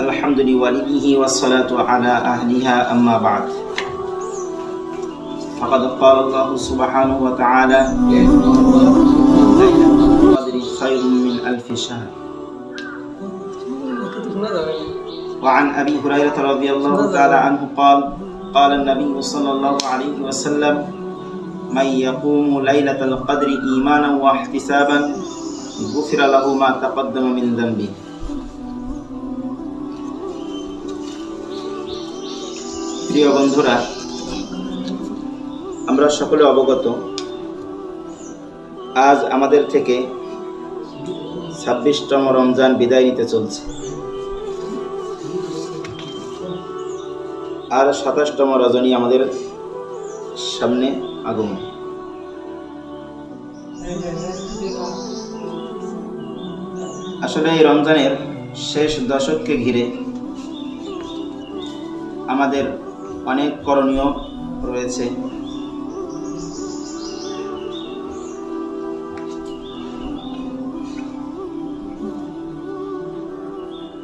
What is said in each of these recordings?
আলহামদুলিল্লাহি ওয়াসসালাতু আলা আহলিহা আম্মা বা'দ ফাকাদ ক্বালা আল্লাহু সুবহানাহু ওয়া তাআলা লাইলাতুল কদরি খায়রুম মিন আলফি শাহর وعن أبي هريرة رضي الله تعالى عنه قال النبي صلى الله عليه وسلم من يقوم ليلة القدر إيمانا واحتسابا غفر له ما تقدم من ذنبه। প্রিয় বন্ধুরা, আমরা সকলে অবগত আজ আমাদের থেকে 26তম রমজান বিদায় নিতে চলছে, আর 27তম রজনী আমাদের সামনে আগমন। আসলে এই রমজানের শেষ দশককে ঘিরে আমাদের অনেক করণীয় রয়েছে।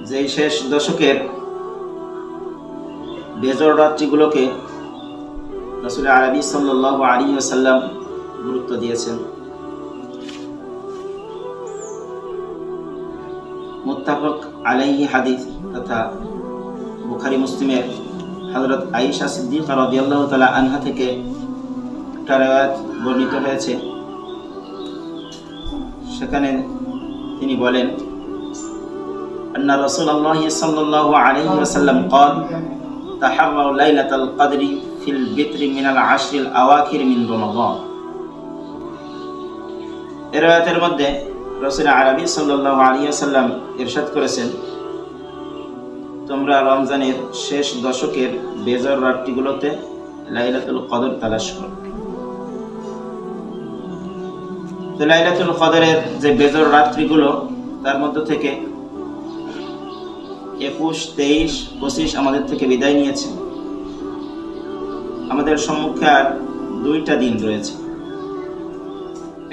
যে শেষ দশকের বেজর রাত্রিগুলোকে রাসূল আরবি সাল্লাল্লাহু আলাইহি ওয়াসাল্লাম গুরুত্ব দিয়েছেন। মুত্তাফাক আলাইহি হাদিস তথা বুখারী মুসলিমের হযরত আয়েশা সিদ্দিকা রাদিয়াল্লাহু তাআলা আনহা থেকে একটা riwayat বর্ণিত হয়েছে। সেখানে তিনি বলেন, আন্না রাসূলুল্লাহ সাল্লাল্লাহু আলাইহি ওয়াসাল্লাম قال تحروا ليلة القدر في البتر من العشر الأواخر من رمضان। এর রাতের মধ্যে রাসূল আরবি সাল্লাল্লাহু আলাইহি ওয়াসাল্লাম ইরশাদ করেছেন, তোমরা রমজানের শেষ দশকের বেজর রাতগুলোতে লাইলাতুল কদর তালাশ করো। তো লাইলাতুল কদরের যে বেজর রাত্রিগুলো, তার মধ্যে থেকে 21, 23, 25 আমাদের থেকে বিদায় নিয়েছে। আমাদের সম্মুখে আর 2টা দিন রয়েছে,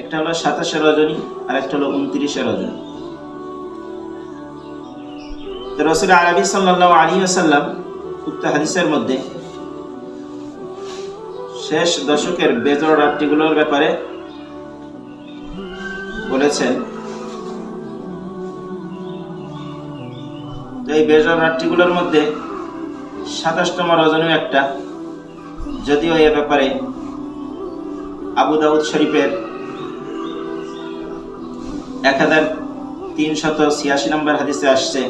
একটা হলো 27শে রজনী আর একটা হলো 29শে রজনী। তো রাসূল আরবি সাল্লাল্লাহু আলাইহি ওয়াসাল্লাম উক্ত হাদিসের মধ্যে শেষ দশকের বেজর রাতগুলোর ব্যাপারে বলেছেন, এই বেজর রাতগুলোর মধ্যে 27তম রজনী একটা, যদিও এ ব্যাপারে আবু দাউদ শরীফের 1386 নম্বর হাদিসে আসছে,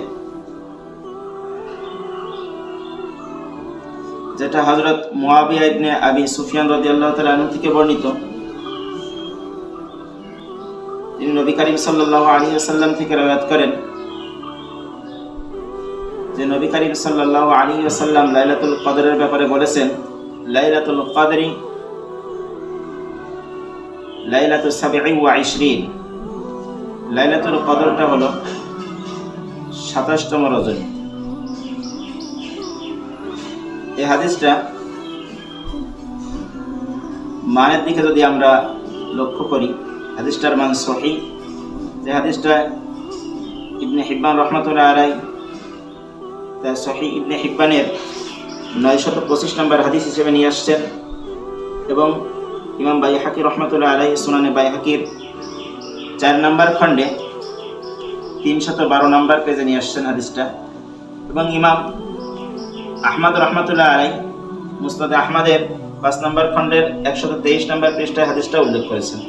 যেটা হযরত মুয়াবিয়া ইবনে আবি সুফিয়ান রাদিয়াল্লাহু তাআলা আনহু থেকে বর্ণিত। তিনি নবী করিম সাল্লাল্লাহু আলাইহি ওয়াসাল্লাম থেকে riwayat করেন যে নবী করিম সাল্লাল্লাহু আলাইহি ওয়াসাল্লাম লাইলাতুল কদরের ব্যাপারে বলেছেন, লাইলাতুল কদরি লাইলাতুস 27। লাইলাতুল কদরটা হলো 27তম রজনী। এই হাদিসটা মানের দিকে যদি আমরা লক্ষ্য করি, হাদিসটার মান সহিহ। যে হাদিসটা ইবনে হিব্বান রাহমাতুল্লাহ আলাইহি তার সহিহ ইবনে হিব্বানের 925 নম্বর হাদিস হিসেবে নিয়ে আসছেন, এবং ইমাম বাইহাকি রাহমাতুল্লাহ আলাইহি সুনানে বাইহাকির 4 নম্বর খণ্ডে 312 নম্বর পেজে নিয়ে আসছেন হাদিসটা, এবং ইমাম আহমদ রাহমাতুল্লাহ আলাইহি মুসনাদ আহমদের 5 নম্বর খণ্ডের 123 নম্বর পৃষ্ঠায় হাদিসটা উল্লেখ করেছেন।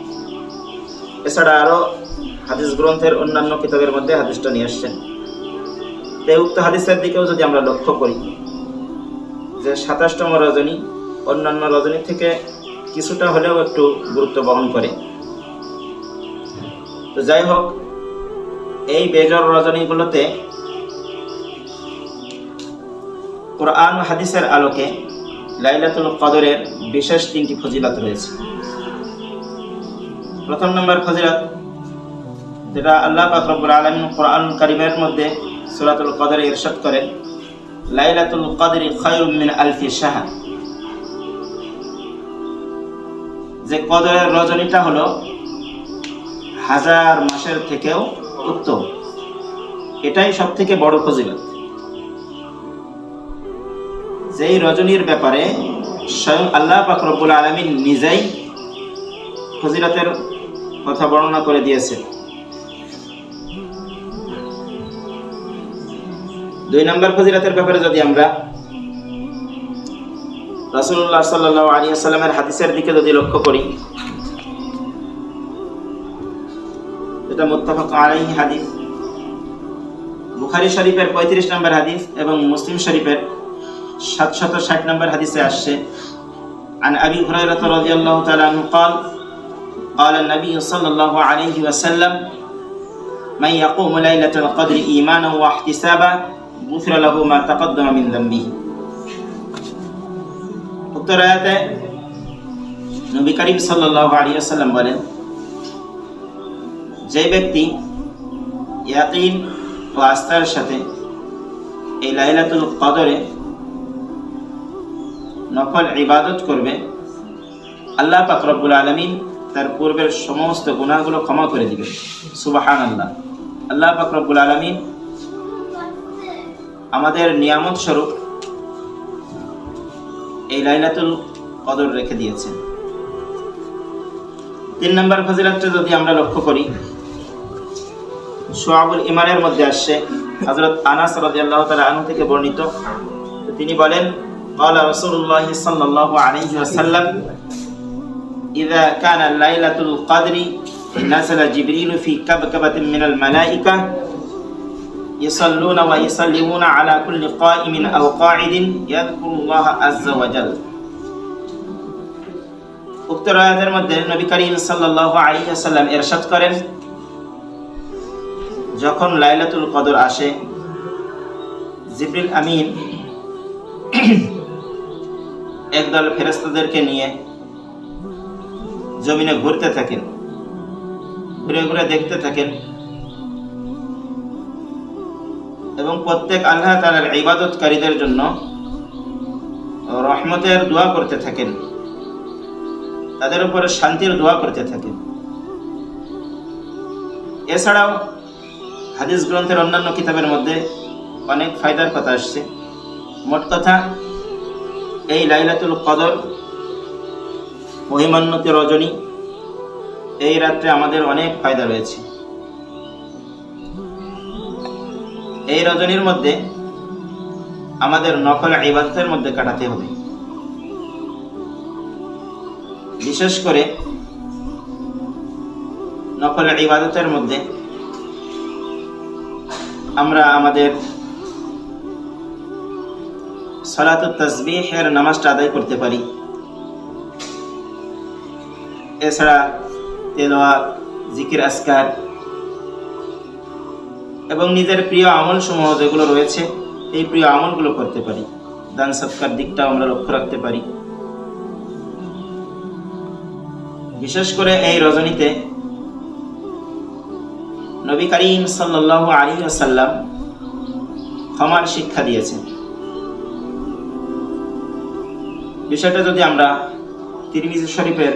এছাড়া আরো হাদিস গ্রন্থের অন্যান্য কিতাবের মধ্যে হাদিসটা নিয়ে আসছেন। এই উক্ত হাদিসের দিকেও যদি আমরা লক্ষ্য করি, যে 27তম রজনী অন্যান্য রজনী থেকে কিছুটা হলেও একটু গুরুত্ব বহন করে। তো যাই হোক, এই বেজর রজনীগুলোতে কোরআন ও হাদিসের আলোকে লাইলাতুল কদরের বিশেষ 3টি ফজিলত রয়েছে। প্রথম নম্বর ফজিলত, যেটা আল্লাহ পাক রব্বুল আলামিন কোরআন কারীমের মধ্যে সূরাতুল কদরে ইরশাদ করেন, লাইলাতুল কদরি খায়রুম মিন আলফি শাহর। যে কদরের রজনীটা হলো 1000 মাসের থেকেও উত্তম। এটাই সবথেকে বড় ফজিলত। যেই রজনীর ব্যাপারে স্বয়ং আল্লাহ পাক রব্বুল আলামিন নিজেই ফজিলতের কথা বর্ণনা করে দিয়েছে। 2 নম্বর ফজিলতের ব্যাপারে যদি আমরা রাসূলুল্লাহ সাল্লাল্লাহু আলাইহি ওয়াসাল্লামের হাদিসের দিকে যদি লক্ষ্য করি, এটা মুত্তাফাক আলাইহি হাদিস, বুখারী শরীফের 35 নম্বর হাদিস এবং মুসলিম শরীফের 760 নম্বর হাদিসে আসছে, عن أبي هريرة رضي الله تعالى عنه قال قال النبي صلى الله عليه وسلم من يقوم ليلة القدر إيمانا واحتسابا غفر له ما تقدم من ذنبه। উক্ত আয়াতে নবী করিম সাল্লাল্লাহু আলাইহি ওয়াসাল্লাম বলেন, যে ব্যক্তি ইয়াকিন ও আস্থার সাথে এই লাইলাতুল কদরে নফল ইবাদত করবে, আল্লাহ পাক রব্বুল আলামিন তার পূর্বের সমস্ত গুনাহগুলো ক্ষমা করে দিবেন। সুবহানাল্লাহ। আল্লাহ পাক রব্বুল আলামিন আমাদের নিয়ামত স্বরূপ এই লাইলাতুল কদর রেখে দিয়েছেন। 3 নম্বর ফজিলতটা যদি আমরা লক্ষ্য করি, শুআবুল ঈমানের মধ্যে আসছে, হযরত আনাস রাদিয়াল্লাহু তাআলা আনহু থেকে বর্ণিত, তিনি বলেন, قال رسول الله صلى الله عليه وسلم إذا كان ليلة القدر نزل جبريل في كبكبة من الملائكة يصلون ويسلمون على كل قائم أو قاعد يذكر الله عز وجل। উক্ত আয়াতের মধ্যে নবী করিম সাল্লাল্লাহু আলাইহি ওয়াসাল্লাম ইরশাদ করেন, যখন লাইলাতুল কদর আসে, জিবরিল আমিন একদল ফেরেশতাদেরকে নিয়ে জমিনে ঘুরতে থাকেন, ঘুরে ঘুরে দেখতে থাকেন এবং প্রত্যেক আল্লাহ তাআলার ইবাদতকারীদের জন্য রহমতের দোয়া করতে থাকেন, তাদের উপরে শান্তির দোয়া করতে থাকেন। এছাড়াও হাদিস গ্রন্থের অন্যান্য কিতাবের মধ্যে অনেক ফায়দার কথা আসছে। মোট কথা, এই লাইলাতুল কদর মহিমান্বিত রজনী, এই রাত্রে আমাদের অনেক ফায়দা রয়েছে। এই রজনীর মধ্যে আমাদের নফল ইবাদতের মধ্যে কাটাতে হবে। বিশেষ করে নফল ইবাদতের মধ্যে আমরা আমাদের সালাতুত তাসবিহের নামাজটা আদায় করতে পারি। এছাড়া তেলাওয়াত, জিকির, আজকার এবং নিজের প্রিয় আমল সমূহ যেগুলো রয়েছে, এই প্রিয় আমলগুলো করতে পারি। দান সৎকার দিকটাও আমরা লক্ষ্য রাখতে পারি। বিশেষ করে এই রজনীতে নবী করিম সাল্লাল্লাহু আলাইহি ওয়াসাল্লাম ক্ষমার শিক্ষা দিয়েছেন। বিষয়টা যদি আমরা তিরমিজি শরীফের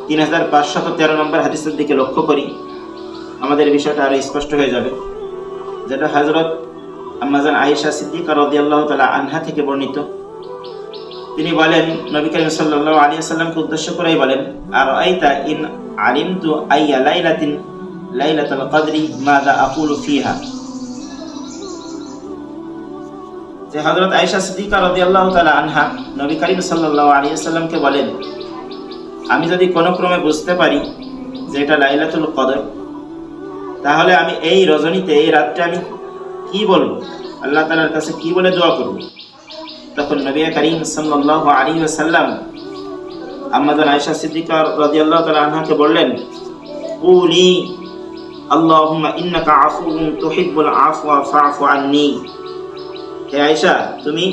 3513 নম্বর হাদিসের দিকে লক্ষ্য করি, আমাদের বিষয়টা আরো স্পষ্ট হয়ে যাবে, যেটা হযরত আম্মাজান আয়েশা সিদ্দিকা রাদিয়াল্লাহু তাআলা আনহা থেকে বর্ণিত। তিনি বলেন, নবী করিম সাল্লাল্লাহু আলাইহি ওয়াসাল্লামকে উদ্দেশ্য করেই বলেন, আর আইতা ইন আলিমতু আইয়া লাইলাতিন লাইলাতুল কদরি মাযা আকুলু ফিহা। যে হযরত আয়েশা সিদ্দিকা রাদিয়াল্লাহু তাআলা আনহা নবী করিম সাল্লাল্লাহু আলাইহি ওয়াসাল্লামকে বলেন, আমি যদি কোনো ক্রমে বুঝতে পারি যে এটা লাইলাতুল কদর, তাহলে আমি এই রজনীতে, এই রাতটা আমি কি বলবো, আল্লাহ তাআলার কাছে কি বলে দোয়া করব। তখন নবী করিম সাল্লাল্লাহু আলাইহি ওয়াসাল্লাম আম্মাজান আয়েশা সিদ্দিকা রাদিয়াল্লাহু তাআলা আনহাকে বললেন, কুলি আল্লাহুম্মা ইন্নাকা আফুউন তুহিব্বুল আফওয়া ফা'ফু আন্নী। হে আয়েশা, তুমি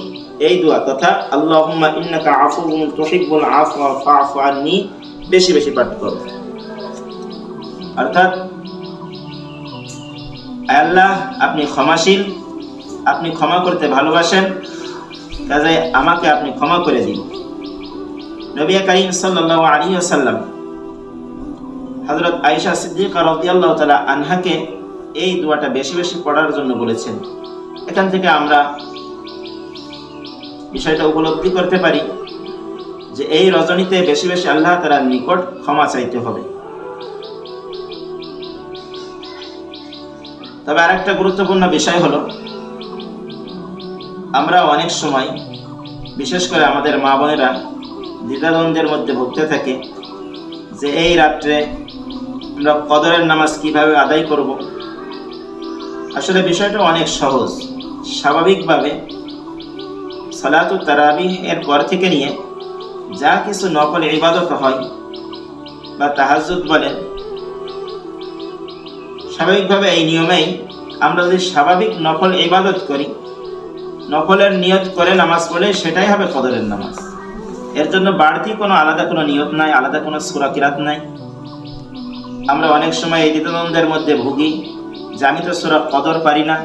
এই দোয়া তথা আল্লাহুম্মা ইন্নাকা আফুউন তুহিব্বুল আফওয়া ফা'ফু আন্নী বেশি বেশি পাঠ করো। অর্থাৎ, আল্লাহ আপনি ক্ষমাশীল, আপনি ক্ষমা করতে ভালোবাসেন, কাজে আমাকে আপনি ক্ষমা করে দিন। নবী করিম সাল্লাল্লাহু আলাইহি ওয়াসাল্লাম হযরত আয়েশা সিদ্দিকা রাদিয়াল্লাহু তাআলা আনহাকে এই দোয়াটা বেশি বেশি পড়ার জন্য বলেছেন। এখান থেকে আমরা বিষয়টা উপলব্ধি করতে পারি যে এই রজনীতে বেশি বেশি আল্লাহ তাআলার নিকট ক্ষমা চাইতে হবে। তবে আরেকটা গুরুত্বপূর্ণ বিষয় হলো, আমরা অনেক সময় বিশেষ করে আমাদের মা বোনেরা দ্বিধাদ্বন্দ্বের মধ্যে ভুগতে থাকে যে এই রাত্রে আমরা কদরের নামাজ কিভাবে আদায় করব। আসলে বিষয়টা অনেক সহজ। স্বাভাবিকভাবে সালাতুত তারাবিহ এর পর থেকে নিয়ে যা কিছু নফল ইবাদত হয় বা তাহাজ্জুদ বলেন, স্বাভাবিকভাবে এই নিয়মেই আমরা যদি স্বাভাবিক নফল ইবাদত করি, নফলের নিয়ত করে নামাজ পড়লে সেটাই হবে কদরের নামাজ। এর জন্য বাড়তি কোনো আলাদা কোনো নিয়ত নাই, আলাদা কোনো সূরা কিরাত নাই। আমরা অনেক সময় এই দ্বিধাদ্বন্দ্বের মধ্যে ভুগি যে আমি তো সূরা কদর পারি না,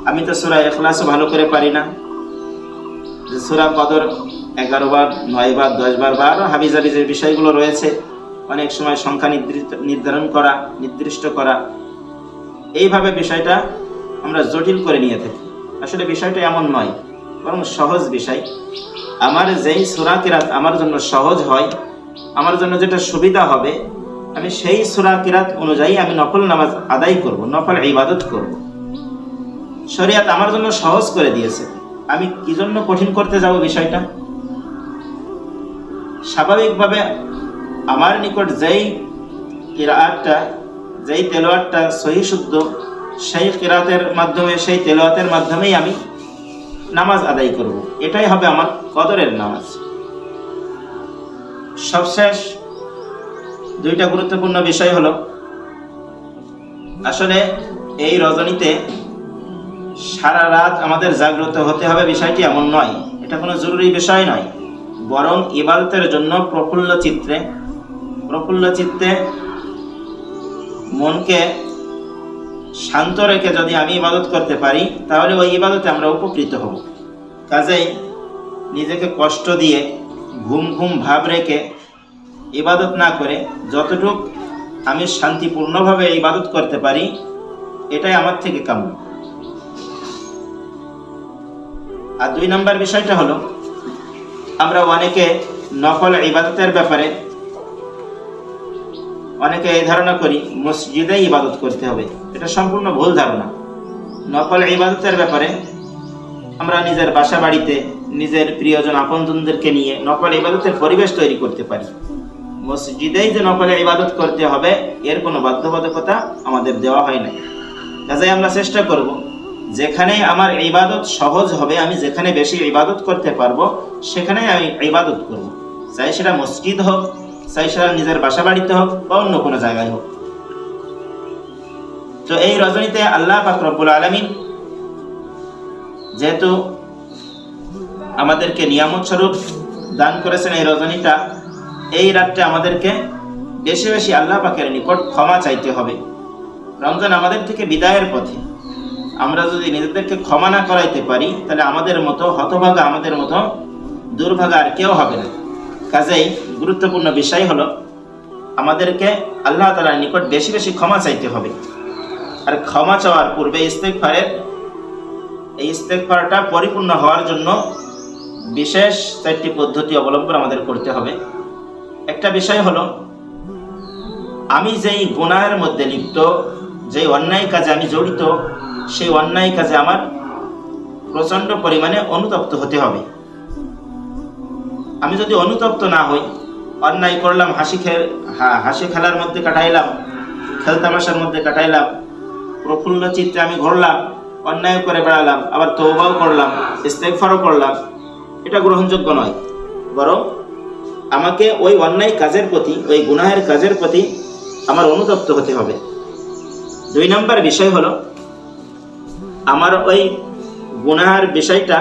আমি তো সূরা ইখলাসও ভালো করে পারি না, যে সূরা কদর 11 বার 9 বার 10 বার বা আরও হাবিজাবি যে বিষয়গুলো রয়েছে, অনেক সময় সংখ্যা নির্দিষ্ট করা, এইভাবে বিষয়টা আমরা জটিল করে নিয়ে থাকি। আসলে বিষয়টা এমন নয়, বরং সহজ বিষয়। আমার যেই সূরা কিরাত আমার জন্য সহজ হয়, আমার জন্য যেটা সুবিধা হবে, আমি সেই সূরা কিরাত অনুযায়ী আমি নফল নামাজ আদায় করব, নফল ইবাদত করব। শরীয়ত আমার জন্য সহজ করে দিয়েছে, আমি কি জন্য কঠিন করতে যাব বিষয়টা। স্বাভাবিকভাবে আমার নিকট যেই কিরাতটা, যেই তেলাওয়াতটা সহি শুদ্ধ, সেই কিরাতের মাধ্যমে, সেই তেলাওয়াতের মাধ্যমেই আমি নামাজ আদায় করব। এটাই হবে আমার কদরের নামাজ। সবশেষ দুইটা গুরুত্বপূর্ণ বিষয় হলো, আসলে এই রজনীতে সারা রাত আমাদের জাগ্রত হতে হবে বিষয়টি এমন নয়, এটা কোনো জরুরি বিষয় নয়। বরং ইবাদতের জন্য প্রফুল্ল চিত্তে মনকে শান্ত রেখে যদি আমি ইবাদত করতে পারি, তাহলে ওই ইবাদতে আমরা উপকৃত হব। কাজেই নিজেকে কষ্ট দিয়ে ঘুম ভাব রেখে ইবাদত না করে যতটুকু আমি শান্তিপূর্ণভাবে ইবাদত করতে পারি, এটাই আমার থেকে কাম্য। আর 2 নম্বর বিষয়টা হলো, আমরা অনেকে নফল ইবাদতের ব্যাপারে অনেকে এই ধারণা করি মসজিদে ইবাদত করতে হবে। এটা সম্পূর্ণ ভুল ধারণা। নফল ইবাদতের ব্যাপারে আমরা নিজের বাসা বাড়িতে নিজের প্রিয়জন আপনজনদেরকে নিয়ে নফল ইবাদতের পরিবেশ তৈরি করতে পারি। মসজিদেই যে নফল ইবাদত করতে হবে এর কোনো বাধ্যবাধকতা আমাদের দেওয়া হয় না। কাজে আমরা চেষ্টা করব যেখানে আমার ইবাদত সহজ হবে, আমি যেখানে বেশি ইবাদত করতে পারবো সেখানে আমি ইবাদত করব। চাই সেটা মসজিদ হোক, চাই সেটা নিজের বাসা বাড়িতে হোক বা অন্য কোনো জায়গায় হোক। তো এই রজনীতে আল্লাহ পাক রব্বুল আলামিন যেহেতু আমাদেরকে নিয়ামত স্বরূপ দান করেছেন এই রজনীটা, এই রাতটা আমাদেরকে বেশি বেশি আল্লাহ পাকের নিকট ক্ষমা চাইতে হবে। রমজান আমাদের থেকে বিদায়ের পথে, আমরা যদি নিজেদেরকে ক্ষমা না করাইতে পারি তাহলে আমাদের মতো হতভাগা, আমাদের মতো দুর্ভাগা আর কেউ হবে না। কাজেই গুরুত্বপূর্ণ বিষয় হলো আমাদেরকে আল্লাহ তাআলার নিকট বেশি বেশি ক্ষমা চাইতে হবে। আর ক্ষমা চাওয়ার পূর্বে এই ইস্তেগফারটা পরিপূর্ণ হওয়ার জন্য বিশেষ 4টি পদ্ধতি অবলম্বন আমাদের করতে হবে। একটা বিষয় হলো, আমি যেই গুনাহের মধ্যে লিপ্ত, যেই অন্যায় কাজে আমি জড়িত, সেই অন্যায় কাজে আমার প্রচন্ড পরিমাণে অনুতপ্ত হতে হবে। আমি যদি অনুতপ্ত না হই, অন্যায় করলাম, হাসি খেলার মধ্যে কাটাইলাম, খেলতামাশার মধ্যে কাটাইলাম, প্রফুল্ল চিত্তে আমি ঘুরলাম, অন্যায় করে বেড়ালাম, আবার তওবাও করলাম, ইস্তেগফারও করলাম, এটা গ্রহণযোগ্য নয়। বরং আমাকে ওই অন্যায় কাজের প্রতি, ওই গুনাহের কাজের প্রতি আমার অনুতপ্ত হতে হবে। 2 নম্বর বিষয় হলো, আমার ওই গুনাহের বিষয়টা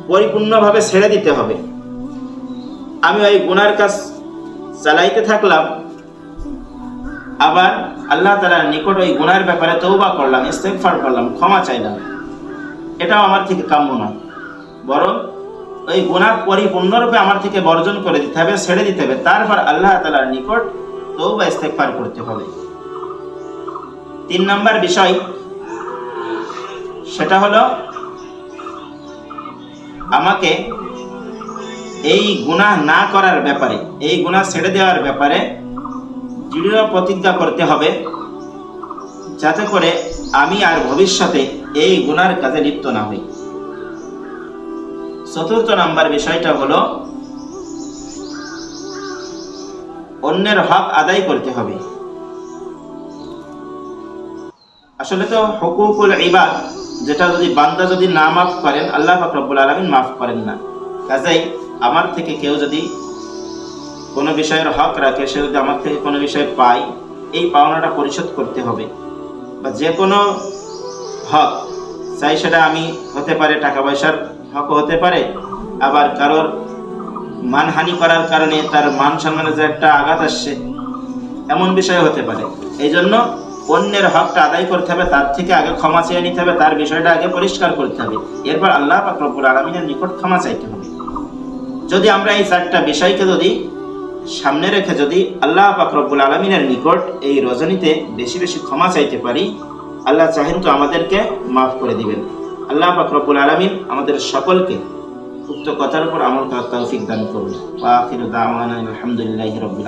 পরিপূর্ণভাবে ছেড়ে দিতে হবে। আমি ওই গুনাহের কাজ চালাইতে থাকলাম, আবার আল্লাহ তাআলার নিকট ওই গুনাহের ব্যাপারে তওবা করলাম, ইস্তেগফার করলাম, ক্ষমা চাইলাম, এটাও আমার থেকে কাম্য নয়। বরং ওই গুনাহ পরিপূর্ণরূপে আমার থেকে বর্জন করে দিতে হবে, ছেড়ে দিতে হবে, তারপর আল্লাহ তাআলার নিকট তওবা ইস্তেগফার করতে হবে। 3 নম্বর বিষয় সেটা হলো, আমাকে এই গুনাহ না করার ব্যাপারে, এই গুনাহ ছেড়ে দেওয়ার ব্যাপারে দৃঢ় প্রতিজ্ঞা করতে হবে, যাতে করে আমি আর ভবিষ্যতে এই গুনার কাজে লিপ্ত না হই। চতুর্থ নাম্বার বিষয়টা হলো অন্যের হক আদায় করতে হবে। আসলে তো হুকুকুল ইবাদ, যেটা যদি বান্দা যদি না মাফ করেন, আল্লাহ পাক রব্বুল আলামিন মাফ করেন না। কাজেই আমার থেকে কেউ যদি কোনো বিষয়ের হক রাখে, সে যদি আমার থেকে কোনো বিষয় পায়, এই পাওনাটা পরিশোধ করতে হবে। বা যে কোনো হক, চাই সেটা আমি হতে পারে, টাকা পয়সার হকও হতে পারে, আবার কারোর মানহানি করার কারণে তার মান সম্মানে যে একটা আঘাত আসছে, এমন বিষয় হতে পারে। এই জন্য অন্যের হকটা আদায় করতে হবে, তার থেকে আগে ক্ষমা চেয়ে নিতে হবে, তার বিষয়টা আগে পরিষ্কার করতে হবে, এরপর আল্লাহ পাক রব্বুল আলামিনের নিকট ক্ষমা চাইতে হবে। যদি আমরা এই চারটা বিষয়কে যদি সামনে রেখে যদি আল্লাহ পাক রব্বুল আলামিনের নিকট এই রজনীতে বেশি বেশি ক্ষমা চাইতে পারি, আল্লাহ চাহেন তো আমাদেরকে মাফ করে দিবেন। আল্লাহ পাক রব্বুল আলামিন আমাদের সকলকে উক্ত কথার উপর আমল করার তৌফিক দান করুন। ওয়া আখিরু দাওয়ানা আলহামদুলিল্লাহি রাব্বিল আলামিন।